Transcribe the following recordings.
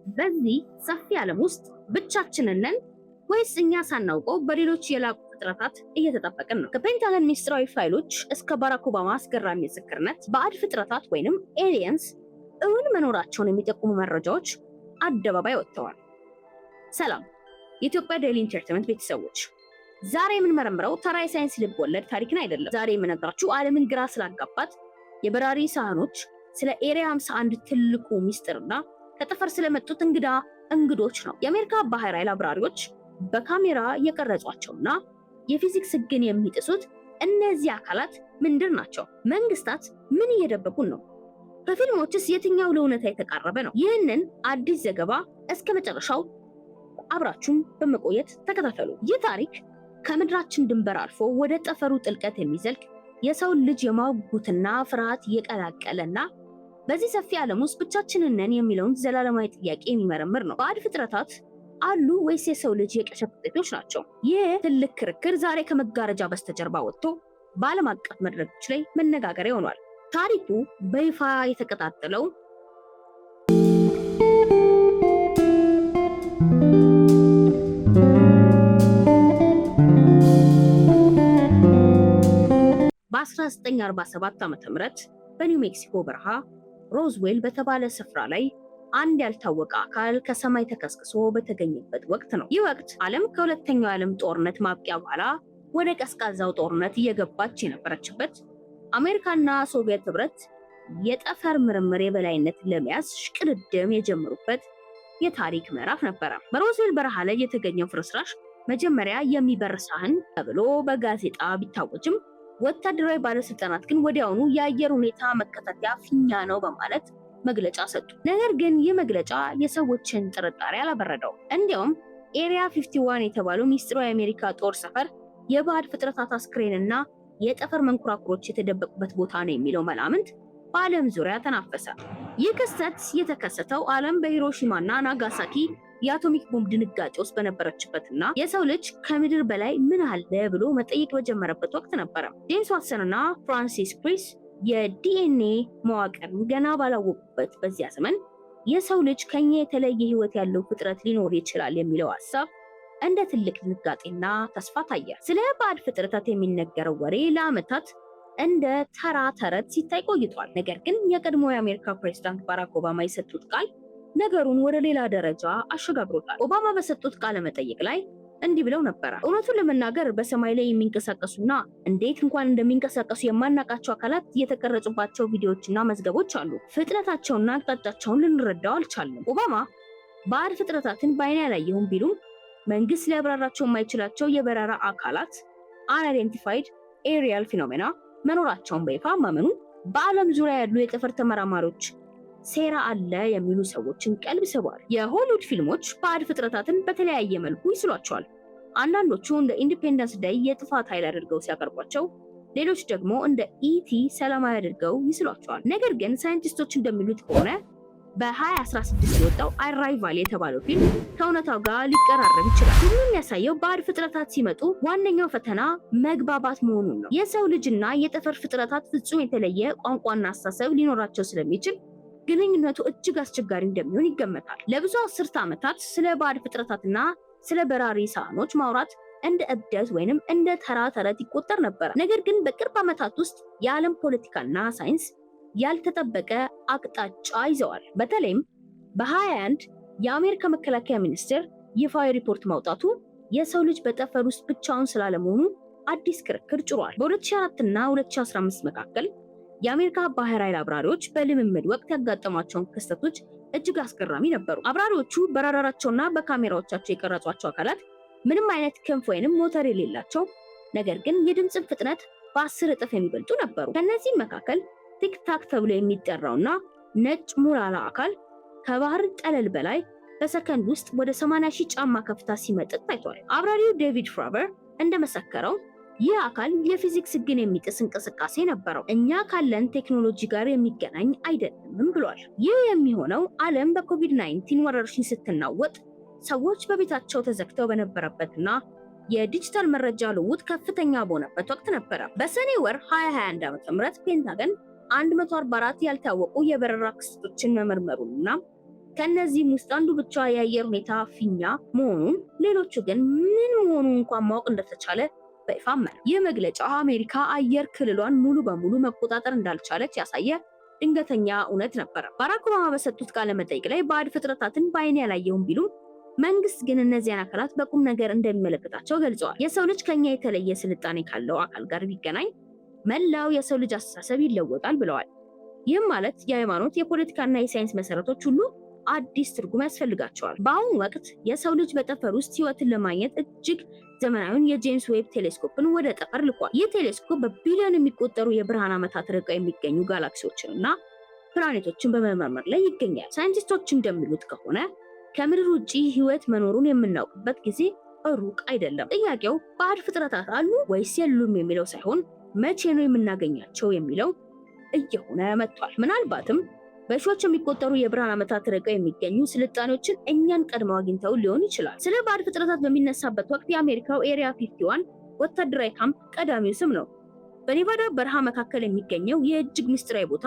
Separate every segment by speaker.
Speaker 1: በዚህ ሰፊ ዓለም ውስጥ ብቻችንን ነን ወይስ እኛ ሳናውቀው በሌሎች የላቁ ፍጥረታት እየተጠበቅን ነው? ከፔንታገን ሚስጥራዊ ፋይሎች እስከ ባራክ ኦባማ አስገራሚ ምስክርነት ባዕድ ፍጥረታት ወይንም ኤሊየንስ እውን መኖራቸውን የሚጠቁሙ መረጃዎች አደባባይ ወጥተዋል። ሰላም የኢትዮጵያ ዴይሊ ኢንተርቴይንመንት ቤተሰቦች፣ ዛሬ የምንመረምረው ተራ የሳይንስ ልብ ወለድ ታሪክን አይደለም። ዛሬ የምነግራችሁ ዓለምን ግራ ስላጋባት የበራሪ ሳህኖች፣ ስለ ኤሪያ 51 ትልቁ ሚስጥርና ከጠፈር ስለመጡት እንግዶች ነው። የአሜሪካ ባህር ኃይል አብራሪዎች በካሜራ የቀረጿቸውና የፊዚክስ ሕግን የሚጥሱት እነዚህ አካላት ምንድን ናቸው? መንግስታት ምን እየደበቁን ነው? ከፊልሞችስ የትኛው ለእውነታ የተቃረበ ነው? ይህንን አዲስ ዘገባ እስከ መጨረሻው አብራችሁን በመቆየት ተከታተሉ። ይህ ታሪክ ከምድራችን ድንበር አልፎ ወደ ጠፈሩ ጥልቀት የሚዘልቅ የሰውን ልጅ የማጉትና ፍርሃት የቀላቀለና በዚህ ሰፊ ዓለም ውስጥ ብቻችንን ነን የሚለውን ዘላለማዊ ጥያቄ የሚመረምር ነው። ባዕድ ፍጥረታት አሉ ወይስ የሰው ልጅ የቅዠት ውጤቶች ናቸው? ይህ ትልቅ ክርክር ዛሬ ከመጋረጃ በስተጀርባ ወጥቶ በዓለም አቀፍ መድረኮች ላይ መነጋገሪያ ሆኗል። ታሪኩ በይፋ የተቀጣጠለው በ1947 ዓ.ም በኒው ሜክሲኮ በረሃ ሮዝዌል በተባለ ስፍራ ላይ አንድ ያልታወቀ አካል ከሰማይ ተከስክሶ በተገኘበት ወቅት ነው። ይህ ወቅት ዓለም ከሁለተኛው የዓለም ጦርነት ማብቂያ በኋላ ወደ ቀዝቃዛው ጦርነት እየገባች የነበረችበት፣ አሜሪካና ሶቪየት ህብረት የጠፈር ምርምር የበላይነትን ለመያዝ ሽቅድድም የጀመሩበት የታሪክ ምዕራፍ ነበረ። በሮዝዌል በረሃ ላይ የተገኘው ፍርስራሽ መጀመሪያ የሚበር ሳህን ተብሎ በጋዜጣ ቢታወጅም ወታደራዊ ባለስልጣናት ግን ወዲያውኑ የአየር ሁኔታ መከታተያ ፊኛ ነው በማለት መግለጫ ሰጡ። ነገር ግን ይህ መግለጫ የሰዎችን ጥርጣሬ አላበረደው። እንዲያውም ኤሪያ 51 የተባለው ሚስጥራዊ የአሜሪካ ጦር ሰፈር የባዕድ ፍጥረታት አስክሬንና የጠፈር መንኮራኩሮች የተደበቁበት ቦታ ነው የሚለው መላምንት በዓለም ዙሪያ ተናፈሰ። ይህ ክስተት የተከሰተው ዓለም በሂሮሺማና ናጋሳኪ የአቶሚክ ቦምብ ድንጋጤ ውስጥ በነበረችበትና የሰው ልጅ ከምድር በላይ ምን አለ ብሎ መጠየቅ በጀመረበት ወቅት ነበረ። ጄምስ ዋትሰንና ፍራንሲስ ክሪክ የዲኤንኤ መዋቅርን ገና ባላወቁበት በዚያ ዘመን የሰው ልጅ ከኛ የተለየ ህይወት ያለው ፍጥረት ሊኖር ይችላል የሚለው ሐሳብ እንደ ትልቅ ድንጋጤና ተስፋ ታየ። ስለ ባዕድ ፍጥረታት የሚነገረው ወሬ ለዓመታት እንደ ተራ ተረት ሲታይ ቆይቷል። ነገር ግን የቀድሞ የአሜሪካ ፕሬዝዳንት ባራክ ኦባማ የሰጡት ቃል ነገሩን ወደ ሌላ ደረጃ አሸጋግሮታል። ኦባማ በሰጡት ቃለ መጠይቅ ላይ እንዲህ ብለው ነበረ። እውነቱን ለመናገር በሰማይ ላይ የሚንቀሳቀሱና እንዴት እንኳን እንደሚንቀሳቀሱ የማናውቃቸው አካላት የተቀረጹባቸው ቪዲዮዎችና መዝገቦች አሉ። ፍጥነታቸውና አቅጣጫቸውን ልንረዳው አልቻልንም። ኦባማ ባዕድ ፍጥረታትን በዓይኔ ያላየሁም ቢሉም መንግስት ሊያብራራቸው የማይችላቸው የበረራ አካላት አንአይደንቲፋይድ ኤሪያል ፊኖሜና መኖራቸውን በይፋ ማመኑ በዓለም ዙሪያ ያሉ የጠፈር ተመራማሪዎች ሴራ አለ የሚሉ ሰዎችን ቀልብ ስቧል። የሆሊውድ ፊልሞች ባዕድ ፍጥረታትን በተለያየ መልኩ ይስሏቸዋል። አንዳንዶቹ እንደ ኢንዲፔንደንስ ዴይ የጥፋት ኃይል አድርገው ሲያቀርቧቸው፣ ሌሎች ደግሞ እንደ ኢቲ ሰላማዊ አድርገው ይስሏቸዋል። ነገር ግን ሳይንቲስቶች እንደሚሉት ከሆነ በ2016 የወጣው አራይቫል የተባለው ፊልም ከእውነታው ጋር ሊቀራረብ ይችላል። ሁሉም የሚያሳየው ባዕድ ፍጥረታት ሲመጡ ዋነኛው ፈተና መግባባት መሆኑን ነው። የሰው ልጅና የጠፈር ፍጥረታት ፍጹም የተለየ ቋንቋና አስተሳሰብ ሊኖራቸው ስለሚችል ግንኙነቱ እጅግ አስቸጋሪ እንደሚሆን ይገመታል። ለብዙ አስርተ ዓመታት ስለ ባዕድ ፍጥረታትና ስለ በራሪ ሳህኖች ማውራት እንደ እብደት ወይንም እንደ ተራ ተረት ይቆጠር ነበር። ነገር ግን በቅርብ ዓመታት ውስጥ የዓለም ፖለቲካና ሳይንስ ያልተጠበቀ አቅጣጫ ይዘዋል። በተለይም በ2021 የአሜሪካ መከላከያ ሚኒስቴር ይፋዊ ሪፖርት ማውጣቱ የሰው ልጅ በጠፈር ውስጥ ብቻውን ስላለመሆኑ አዲስ ክርክር ጭሯል። በ2004 እና 2015 መካከል የአሜሪካ ባህር ኃይል አብራሪዎች በልምምድ ወቅት ያጋጠሟቸውን ክስተቶች እጅግ አስገራሚ ነበሩ። አብራሪዎቹ በራዳራቸውና በካሜራዎቻቸው የቀረጿቸው አካላት ምንም አይነት ክንፍ ወይንም ሞተር የሌላቸው፣ ነገር ግን የድምፅን ፍጥነት በ10 እጥፍ የሚበልጡ ነበሩ። ከነዚህም መካከል ቲክታክ ተብሎ የሚጠራውና ነጭ ሙላላ አካል ከባህር ጠለል በላይ በሰከንድ ውስጥ ወደ 80,000 ጫማ ከፍታ ሲመጥቅ ታይቷል። አብራሪው ዴቪድ ፍራቨር እንደመሰከረው ይህ አካል የፊዚክስ ሕግን የሚጥስ እንቅስቃሴ ነበረው፣ እኛ ካለን ቴክኖሎጂ ጋር የሚገናኝ አይደለም ብሏል። ይህ የሚሆነው ዓለም በኮቪድ-19 ወረርሽኝ ስትናወጥ ሰዎች በቤታቸው ተዘግተው በነበረበትና የዲጂታል መረጃ ልውውጥ ከፍተኛ በሆነበት ወቅት ነበረ። በሰኔ ወር 2021 ዓ.ም ፔንታገን 144 ያልታወቁ የበረራ ክስተቶችን መመርመሩንና ከነዚህም ውስጥ አንዱ ብቻ የአየር ሁኔታ ፊኛ መሆኑን፣ ሌሎቹ ግን ምን መሆኑን እንኳን ማወቅ እንደተቻለ በይፋ አመነ። ይህ መግለጫ አሜሪካ አየር ክልሏን ሙሉ በሙሉ መቆጣጠር እንዳልቻለች ያሳየ ድንገተኛ እውነት ነበር። ባራክ ኦባማ በሰጡት ቃለ መጠይቅ ላይ ባዕድ ፍጥረታትን በዓይኔ ያላየሁም ቢሉም መንግስት ግን እነዚያን አካላት በቁም ነገር እንደሚመለከታቸው ገልጸዋል። የሰው ልጅ ከኛ የተለየ ስልጣኔ ካለው አካል ጋር ቢገናኝ መላው የሰው ልጅ አስተሳሰብ ይለወጣል ብለዋል። ይህም ማለት የሃይማኖት፣ የፖለቲካና የሳይንስ መሰረቶች ሁሉ አዲስ ትርጉም ያስፈልጋቸዋል። በአሁኑ ወቅት የሰው ልጅ በጠፈር ውስጥ ህይወትን ለማግኘት እጅግ ዘመናዊውን የጄምስ ዌብ ቴሌስኮፕን ወደ ጠፈር ልኳል። ይህ ቴሌስኮፕ በቢሊዮን የሚቆጠሩ የብርሃን ዓመታት ርቀው የሚገኙ ጋላክሲዎችን እና ፕላኔቶችን በመመርመር ላይ ይገኛል። ሳይንቲስቶች እንደሚሉት ከሆነ ከምድር ውጪ ህይወት መኖሩን የምናውቅበት ጊዜ ሩቅ አይደለም። ጥያቄው ባዕድ ፍጥረታት አሉ ወይስ የሉም የሚለው ሳይሆን መቼ ነው የምናገኛቸው የሚለው እየሆነ መጥቷል። ምናልባትም በሺዎች የሚቆጠሩ የብርሃን ዓመታት ርቀው የሚገኙ ስልጣኔዎችን እኛን ቀድመው አግኝተው ሊሆን ይችላል። ስለ ባዕድ ፍጥረታት በሚነሳበት ወቅት የአሜሪካው ኤሪያ 51 ወታደራዊ ካምፕ ቀዳሚው ስም ነው። በኔቫዳ በረሃ መካከል የሚገኘው የእጅግ ምስጢራዊ ቦታ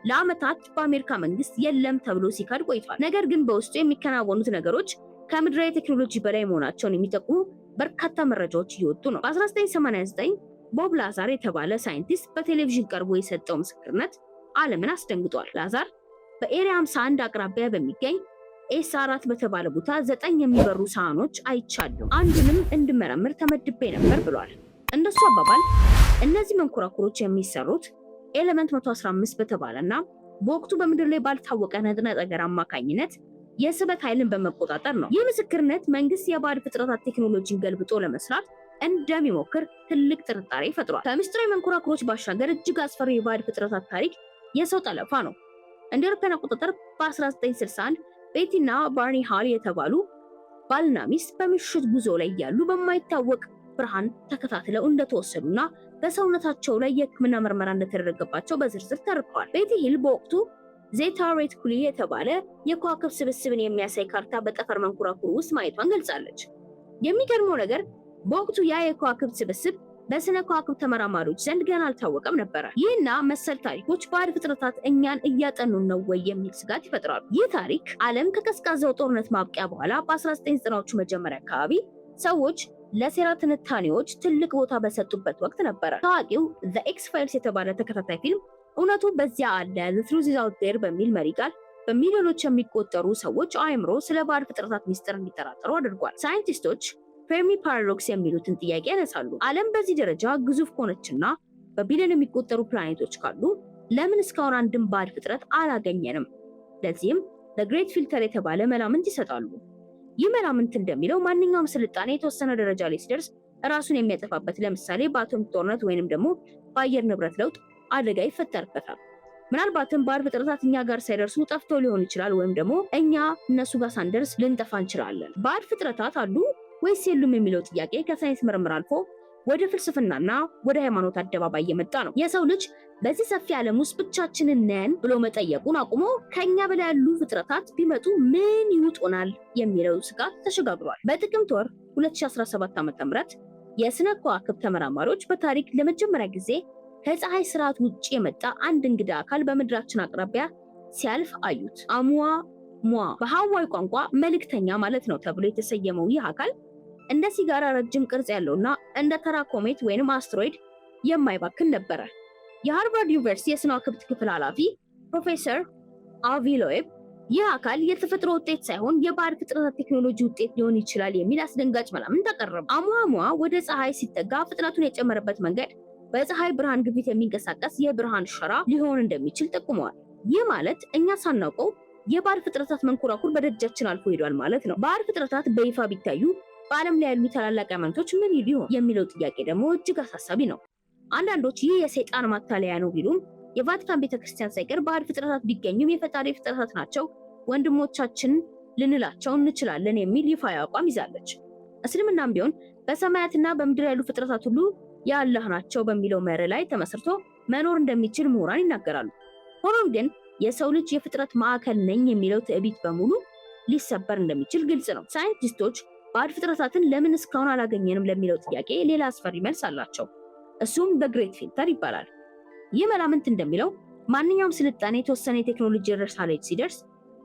Speaker 1: ለዓመታት በአሜሪካ መንግስት የለም ተብሎ ሲካድ ቆይቷል። ነገር ግን በውስጡ የሚከናወኑት ነገሮች ከምድራዊ ቴክኖሎጂ በላይ መሆናቸውን የሚጠቁሙ በርካታ መረጃዎች እየወጡ ነው። በ1989 ቦብ ላዛር የተባለ ሳይንቲስት በቴሌቪዥን ቀርቦ የሰጠው ምስክርነት ዓለምን አስደንግጧል። ላዛር በኤሪያ 51 አቅራቢያ በሚገኝ ኤስ4 በተባለ ቦታ 9 የሚበሩ ሳህኖች አይቻለሁ፣ አንዱንም እንድመረምር ተመድቤ ነበር ብሏል። እንደሱ አባባል እነዚህ መንኮራኩሮች የሚሰሩት ኤሌመንት 115 በተባለና በወቅቱ በምድር ላይ ባልታወቀ ንጥረ ነገር አማካኝነት የስበት ኃይልን በመቆጣጠር ነው። ይህ ምስክርነት መንግስት የባዕድ ፍጥረታት ቴክኖሎጂን ገልብጦ ለመስራት እንደሚሞክር ትልቅ ጥርጣሬ ፈጥሯል። ከምስጢራዊ መንኮራኩሮች ባሻገር እጅግ አስፈሪ የባዕድ ፍጥረታት ታሪክ የሰው ጠለፋ ነው። እንደ አውሮፓውያን አቆጣጠር በ1961 ቤቲና ባርኒ ሃል የተባሉ ባልና ሚስት በምሽት ጉዞ ላይ ያሉ በማይታወቅ ብርሃን ተከታትለው እንደተወሰዱና በሰውነታቸው ላይ የሕክምና ምርመራ እንደተደረገባቸው በዝርዝር ተርከዋል። ቤቲ ሂል በወቅቱ ዜታ ሬቲኩሊ የተባለ የከዋክብት ስብስብን የሚያሳይ ካርታ በጠፈር መንኮራኩር ውስጥ ማየቷን ገልጻለች። የሚገርመው ነገር በወቅቱ ያ የከዋክብት ስብስብ በስነ ከዋክብት ተመራማሪዎች ዘንድ ገና አልታወቀም ነበረ። ይህና መሰል ታሪኮች ባዕድ ፍጥረታት እኛን እያጠኑን ነው ወይ የሚል ስጋት ይፈጥራሉ። ይህ ታሪክ ዓለም ከቀዝቃዛው ጦርነት ማብቂያ በኋላ በ1990ዎቹ መጀመሪያ አካባቢ ሰዎች ለሴራ ትንታኔዎች ትልቅ ቦታ በሰጡበት ወቅት ነበረ። ታዋቂው ዘ ኤክስ ፋይልስ የተባለ ተከታታይ ፊልም እውነቱ በዚያ አለ ዘ ትሩዝ ኢዝ አውት ዜር በሚል መሪ ቃል በሚሊዮኖች የሚቆጠሩ ሰዎች አእምሮ ስለ ባዕድ ፍጥረታት ሚስጥር እንዲጠራጠሩ አድርጓል። ሳይንቲስቶች ፌርሚ ፓራዶክስ የሚሉትን ጥያቄ ያነሳሉ። ዓለም በዚህ ደረጃ ግዙፍ ከሆነችና በቢሊዮን የሚቆጠሩ ፕላኔቶች ካሉ ለምን እስካሁን አንድም ባዕድ ፍጥረት አላገኘንም? ለዚህም ለግሬት ፊልተር የተባለ መላምት ይሰጣሉ። ይህ መላምት እንደሚለው ማንኛውም ስልጣኔ የተወሰነ ደረጃ ላይ ሲደርስ ራሱን የሚያጠፋበት፣ ለምሳሌ በአቶሚክ ጦርነት ወይንም ደግሞ በአየር ንብረት ለውጥ አደጋ ይፈጠርበታል። ምናልባትም ባዕድ ፍጥረታት እኛ ጋር ሳይደርሱ ጠፍተው ሊሆን ይችላል፣ ወይም ደግሞ እኛ እነሱ ጋር ሳንደርስ ልንጠፋ እንችላለን። ባዕድ ፍጥረታት አሉ ወይስ የሉም የሚለው ጥያቄ ከሳይንስ ምርምር አልፎ ወደ ፍልስፍናና ወደ ሃይማኖት አደባባይ እየመጣ ነው። የሰው ልጅ በዚህ ሰፊ ዓለም ውስጥ ብቻችንን ነን ብሎ መጠየቁን አቁሞ ከኛ በላይ ያሉ ፍጥረታት ቢመጡ ምን ይውጡናል የሚለው ስጋት ተሸጋግሯል። በጥቅምት ወር 2017 ዓ.ም የስነ ከዋክብት ተመራማሪዎች በታሪክ ለመጀመሪያ ጊዜ ከፀሐይ ስርዓት ውጭ የመጣ አንድ እንግዳ አካል በምድራችን አቅራቢያ ሲያልፍ አዩት። አሙዋ ሟ በሃዋይ ቋንቋ መልእክተኛ ማለት ነው ተብሎ የተሰየመው ይህ አካል እንደ ሲጋራ ረጅም ቅርጽ ያለውና እንደ ተራ ኮሜት ወይንም አስትሮይድ የማይባክን ነበረ። የሃርቫርድ ዩኒቨርሲቲ የስነ ከዋክብት ክፍል ኃላፊ ፕሮፌሰር አቪ ሎኤብ ይህ አካል የተፈጥሮ ውጤት ሳይሆን የባዕድ ፍጥረታት ቴክኖሎጂ ውጤት ሊሆን ይችላል የሚል አስደንጋጭ መላምት አቀረቡ። አሟሟ ወደ ፀሐይ ሲጠጋ ፍጥነቱን የጨመረበት መንገድ በፀሐይ ብርሃን ግፊት የሚንቀሳቀስ የብርሃን ሸራ ሊሆን እንደሚችል ጠቁመዋል። ይህ ማለት እኛ ሳናውቀው የባዕድ ፍጥረታት መንኮራኩር በደጃችን አልፎ ሄዷል ማለት ነው። ባዕድ ፍጥረታት በይፋ ቢታዩ በዓለም ላይ ያሉ ታላላቅ ሃይማኖቶች ምን ይሉ ይሆን የሚለው ጥያቄ ደግሞ እጅግ አሳሳቢ ነው። አንዳንዶች ይህ የሰይጣን ማታለያ ነው ቢሉም የቫቲካን ቤተክርስቲያን ሳይቀር ባዕድ ፍጥረታት ቢገኙም የፈጣሪ ፍጥረታት ናቸው፣ ወንድሞቻችን ልንላቸው እንችላለን የሚል ይፋዊ አቋም ይዛለች። እስልምናም ቢሆን በሰማያትና በምድር ያሉ ፍጥረታት ሁሉ የአላህ ናቸው በሚለው መርህ ላይ ተመስርቶ መኖር እንደሚችል ምሁራን ይናገራሉ። ሆኖም ግን የሰው ልጅ የፍጥረት ማዕከል ነኝ የሚለው ትዕቢት በሙሉ ሊሰበር እንደሚችል ግልጽ ነው። ሳይንቲስቶች ባዕድ ፍጥረታትን ለምን እስካሁን አላገኘንም ለሚለው ጥያቄ ሌላ አስፈሪ መልስ አላቸው። እሱም በግሬት ፊልተር ይባላል። ይህ መላምት እንደሚለው ማንኛውም ስልጣኔ የተወሰነ የቴክኖሎጂ ደረጃ ላይ ሲደርስ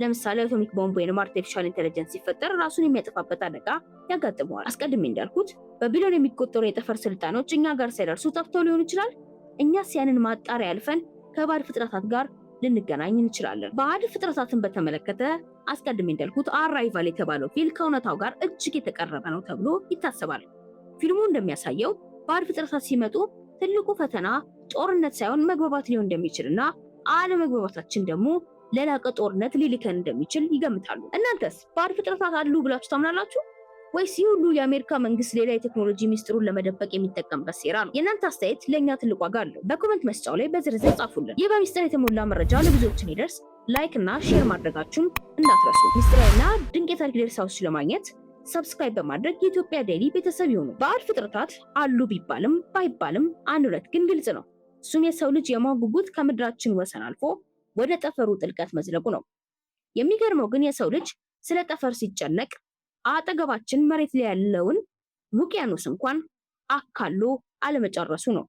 Speaker 1: ለምሳሌ አቶሚክ ቦምብ ወይም አርቲፊሻል ኢንተለጀንስ ሲፈጠር ራሱን የሚያጠፋበት አደጋ ያጋጥመዋል። አስቀድሜ እንዳልኩት በቢሊዮን የሚቆጠሩ የጠፈር ስልጣኖች እኛ ጋር ሳይደርሱ ጠፍተው ሊሆን ይችላል። እኛስ ያንን ማጣሪያ አልፈን ከባዕድ ፍጥረታት ጋር ልንገናኝ እንችላለን። ባዕድ ፍጥረታትን በተመለከተ አስቀድሜ እንዳልኩት አራይቫል የተባለው ፊልም ከእውነታው ጋር እጅግ የተቀረበ ነው ተብሎ ይታሰባል። ፊልሙ እንደሚያሳየው ባዕድ ፍጥረታት ሲመጡ ትልቁ ፈተና ጦርነት ሳይሆን መግባባት ሊሆን እንደሚችልና አለመግባባታችን ደግሞ ለላቀ ጦርነት ሊልከን እንደሚችል ይገምታሉ። እናንተስ ባዕድ ፍጥረታት አሉ ብላችሁ ታምናላችሁ ወይስ ይህ ሁሉ የአሜሪካ መንግስት ሌላ የቴክኖሎጂ ሚስጥሩን ለመደበቅ የሚጠቀምበት ሴራ ነው? የእናንተ አስተያየት ለእኛ ትልቅ ዋጋ አለው። በኮመንት መስጫው ላይ በዝርዝር ጻፉልን። ይህ በሚስጥር የተሞላ መረጃ ለብዙዎች እንዲደርስ ላይክ እና ሼር ማድረጋችሁን እንዳትረሱ። ሚስጥራዊና ድንቅ የታሪክ ድርሳዎች ለማግኘት ሰብስክራይብ በማድረግ የኢትዮጵያ ዴይሊ ቤተሰብ ይሁኑ። ባዕድ ፍጥረታት አሉ ቢባልም ባይባልም አንድ ሁለት ግን ግልጽ ነው። እሱም የሰው ልጅ የማወቅ ጉጉት ከምድራችን ወሰን አልፎ ወደ ጠፈሩ ጥልቀት መዝለቁ ነው። የሚገርመው ግን የሰው ልጅ ስለ ጠፈር ሲጨነቅ አጠገባችን መሬት ላይ ያለውን ውቅያኖስ እንኳን አካሎ አለመጨረሱ ነው።